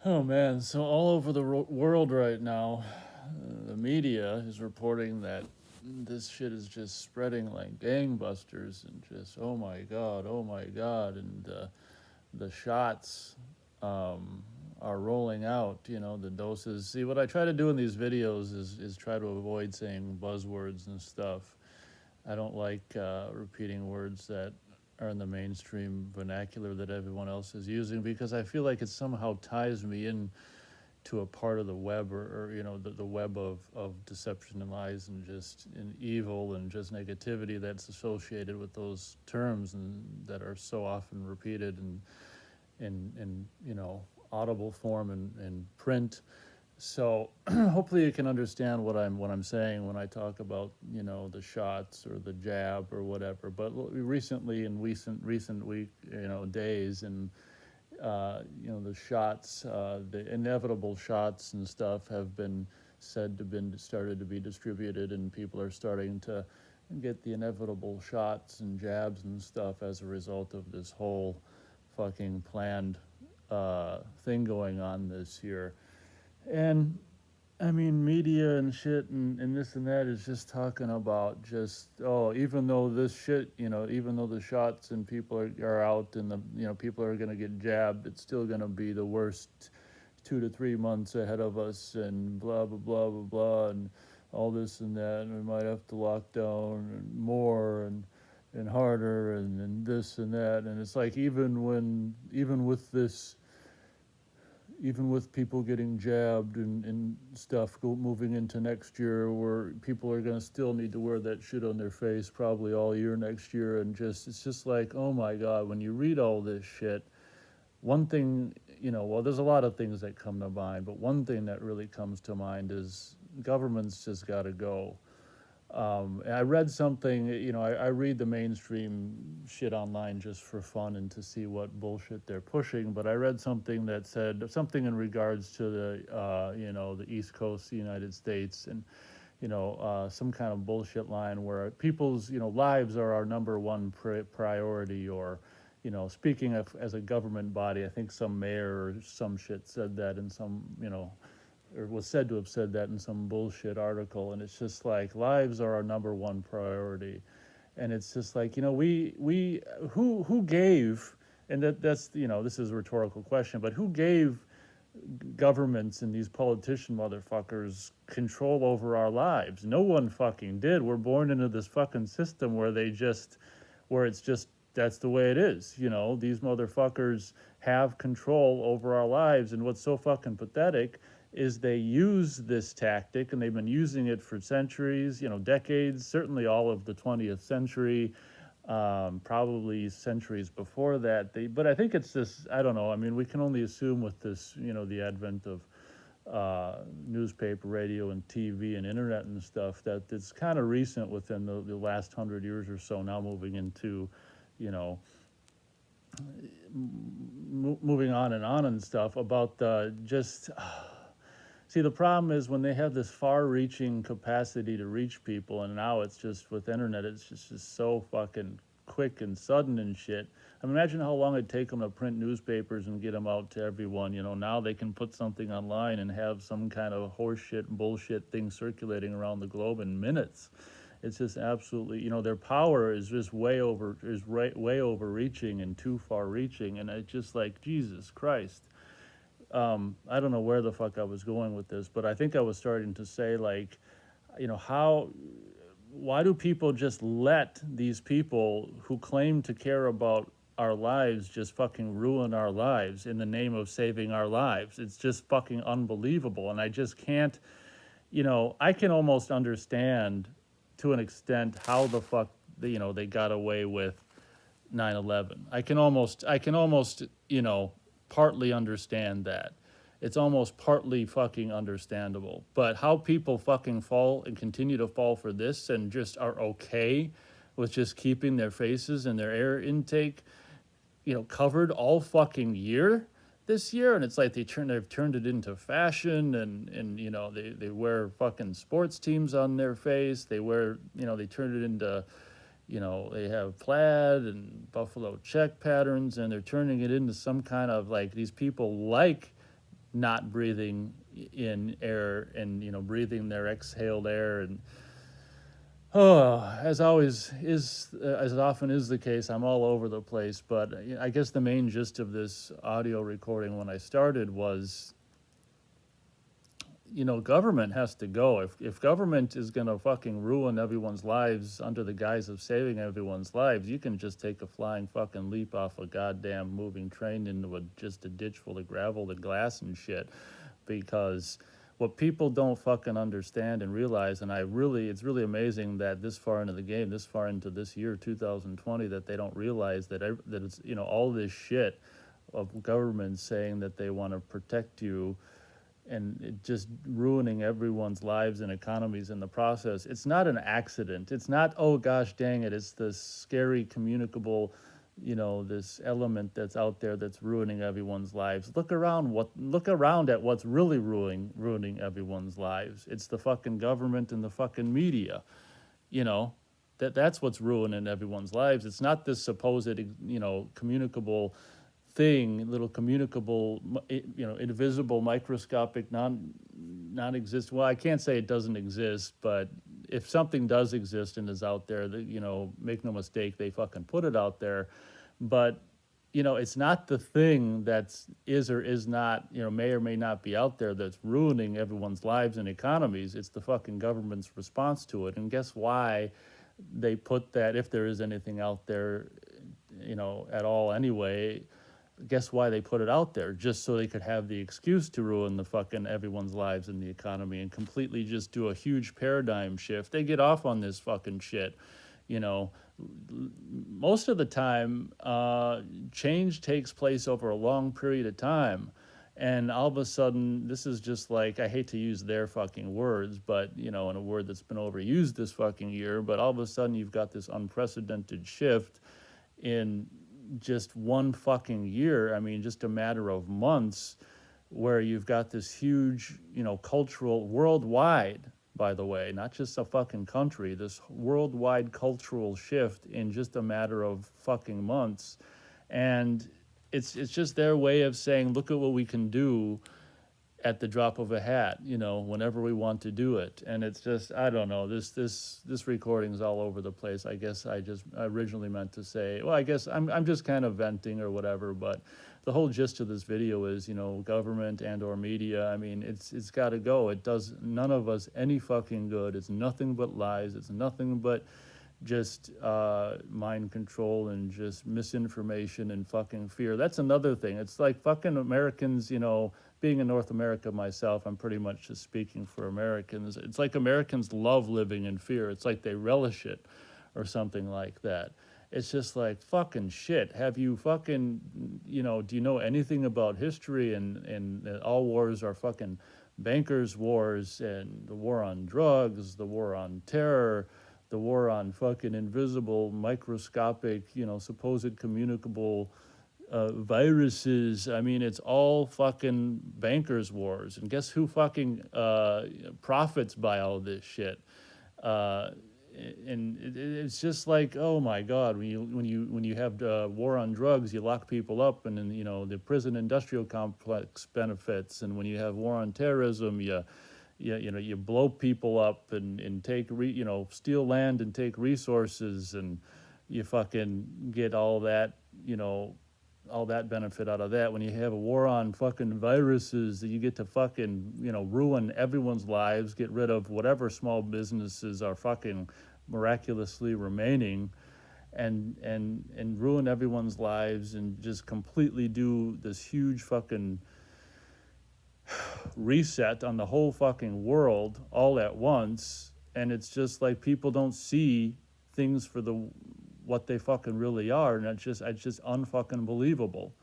Oh man, so all over the world right now, the media is reporting that this shit is just spreading like gangbusters and just oh my god, and the shots are rolling out. You know, the doses. See, what I try to do in these videos is try to avoid saying buzzwords and stuff. I don't like repeating words that are in the mainstream vernacular that everyone else is using because I feel like it somehow ties me in to a part of the web or you know the web of deception and lies and just and evil and just negativity that's associated with those terms and that are so often repeated and in you know audible form and print. So hopefully you can understand what I'm saying when I talk about you know the shots or the jab or whatever. But recently in recent week you know days and you know the shots, the inevitable shots and stuff have been said to been started to be distributed, and people are starting to get the inevitable shots and jabs and stuff as a result of this whole fucking planned thing going on this year. And I mean, media and shit and this and that is just talking about just, oh, even though this shit, you know, even though the shots and people are out and the, you know, people are going to get jabbed, it's still going to be the worst 2 to 3 months ahead of us and blah, blah, blah, blah, blah, and all this and that. And we might have to lock down and more and harder and this and that. And it's like, even with this, even with people getting jabbed and stuff moving into next year where people are going to still need to wear that shit on their face probably all year next year, and just it's just like, oh my god, when you read all this shit, one thing, you know, well, there's a lot of things that come to mind, but one thing that really comes to mind is government's just got to go. And I read something, you know, I read the mainstream shit online just for fun and to see what bullshit they're pushing. But I read something that said something in regards to the, you know, the East Coast, the United States, and, you know, some kind of bullshit line where people's, you know, lives are our number one priority, or, you know, speaking of as a government body, I think some mayor or some shit said that in some, you know, or was said to have said that in some bullshit article. And it's just like lives are our number one priority. And it's just like, you know, we who gave, and that's, you know, this is a rhetorical question, but who gave governments and these politician motherfuckers control over our lives? No one fucking did. We're born into this fucking system where they just, where it's just, that's the way it is. You know, these motherfuckers have control over our lives. And what's so fucking pathetic is they use this tactic, and they've been using it for centuries, you know, decades, certainly all of the 20th century, probably centuries before that. But I think it's this, I don't know, I mean, we can only assume with this, you know, the advent of newspaper, radio, and TV and internet and stuff, that it's kind of recent within the last 100 years or so, now moving into, you know, moving on and stuff about just see, the problem is when they have this far-reaching capacity to reach people, and now it's just with internet, it's just so fucking quick and sudden and shit. I mean, imagine how long it'd take them to print newspapers and get them out to everyone. You know, now they can put something online and have some kind of horseshit and bullshit thing circulating around the globe in minutes. It's just absolutely, you know, their power is just way overreaching and too far-reaching, and it's just like Jesus Christ. I don't know where the fuck I was going with this, but I think I was starting to say, like, you know, why do people just let these people who claim to care about our lives just fucking ruin our lives in the name of saving our lives? It's just fucking unbelievable. And I just can't, you know, I can almost understand to an extent how the fuck, you know, they got away with 9/11. I can almost, you know, partly understand that. It's almost partly fucking understandable. But how people fucking fall and continue to fall for this and just are okay with just keeping their faces and their air intake, you know, covered all fucking year this year, and it's like they've turned it into fashion, and you know they wear fucking sports teams on their face. They wear, you know, they turn it into, you know, they have plaid and buffalo check patterns, and they're turning it into some kind of like these people like not breathing in air and, breathing their exhaled air. And oh, as often is the case, I'm all over the place. But I guess the main gist of this audio recording when I started was, government has to go. If government is gonna fucking ruin everyone's lives under the guise of saving everyone's lives, you can just take a flying fucking leap off a goddamn moving train into just a ditch full of gravel and glass and shit. Because what people don't fucking understand and realize, and it's really amazing that this far into the game, this far into this year 2020, that they don't realize that it's, all this shit of government saying that they want to protect you, and it just ruining everyone's lives and economies in the process. It's not an accident. It's not, oh gosh dang it, it's this scary communicable, this element that's out there that's ruining everyone's lives. Look around at what's really ruining everyone's lives. It's the fucking government and the fucking media. You know, that's what's ruining everyone's lives. It's not this supposed, communicable thing, little communicable, invisible, microscopic, non-exist. Well, I can't say it doesn't exist, but if something does exist and is out there, make no mistake, they fucking put it out there. But it's not the thing that's is or is not, may or may not be out there that's ruining everyone's lives and economies. It's the fucking government's response to it. And guess why they put that, if there is anything out there, at all anyway? Guess why they put it out there? Just so they could have the excuse to ruin the fucking everyone's lives and the economy and completely just do a huge paradigm shift. They get off on this fucking shit. Most of the time, change takes place over a long period of time. And all of a sudden, this is just like, I hate to use their fucking words, but, in a word that's been overused this fucking year, but all of a sudden you've got this unprecedented shift in just one fucking year. I mean, just a matter of months, where you've got this huge, cultural, worldwide, by the way, not just a fucking country, this worldwide cultural shift in just a matter of fucking months. And it's just their way of saying, look at what we can do at the drop of a hat, whenever we want to do it. And it's just, I don't know, this recording's all over the place. I guess I originally meant to say, well, I guess I'm just kind of venting or whatever, but the whole gist of this video is, government and or media, I mean, it's got to go. It does none of us any fucking good. It's nothing but lies. It's nothing but just mind control and just misinformation and fucking fear. That's another thing. It's like fucking Americans, being in North America myself, I'm pretty much just speaking for Americans. It's like Americans love living in fear. It's like they relish it or something like that. It's just like, fucking shit. Have you fucking, do you know anything about history? And all wars are fucking bankers' wars, and the war on drugs, the war on terror, the war on fucking invisible, microscopic, supposed communicable viruses. I mean, it's all fucking bankers' wars. And guess who fucking profits by all this shit? And it's just like, oh my God, when you have war on drugs, you lock people up, and then the prison industrial complex benefits. And when you have war on terrorism, you blow people up and take steal land and take resources, and you fucking get all that all that benefit out of that. When you have a war on fucking viruses, you get to fucking ruin everyone's lives, get rid of whatever small businesses are fucking miraculously remaining, and ruin everyone's lives, and just completely do this huge fucking reset on the whole fucking world all at once. And it's just like, people don't see things for what they fucking really are, and it's just unfucking believable.